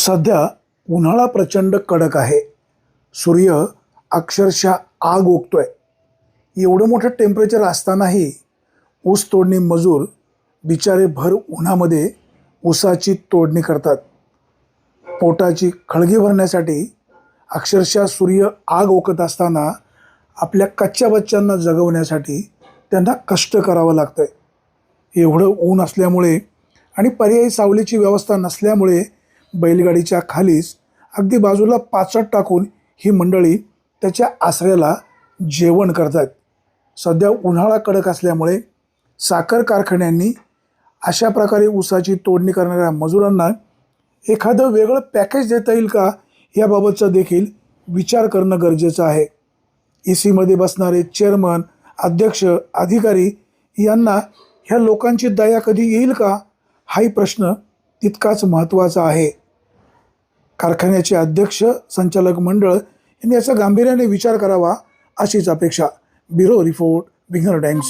सध्या उन्हाळा प्रचंड कडक आहे. सूर्य अक्षरशः आग ओकतोय. एवढं मोठं टेम्परेचर असतानाही ऊस तोडणी मजूर बिचारे भर उन्हामध्ये ऊसाची तोडणी करतात. पोटाची खळगी भरण्यासाठी अक्षरशः सूर्य आग ओकत असताना आपल्या कच्च्या बच्चांना जगवण्यासाठी त्यांना कष्ट करावं लागतंय. एवढं ऊन असल्यामुळे आणि पर्यायी सावलीची व्यवस्था नसल्यामुळे बैलगाडीच्या खालीच अगदी बाजूला पाचट टाकून ही मंडळी त्याच्या आसऱ्याला जेवण करतात. सध्या उन्हाळा कडक असल्यामुळे साखर कारखान्यांनी अशा प्रकारे ऊसाची तोडणी करणाऱ्या मजुरांना एखादं वेगळं पॅकेज देता येईल का, याबाबतचा देखील विचार करणं गरजेचं आहे. ECमध्ये बसणारे चेअरमन, अध्यक्ष, अधिकारी यांना ह्या लोकांची दया कधी येईल का, हाही प्रश्न तितकाच महत्त्वाचा आहे. कारखान्याचे अध्यक्ष, संचालक मंडळ यांनी याचा गांभीर्याने विचार करावा अशीच अपेक्षा. Bureau report, winger times.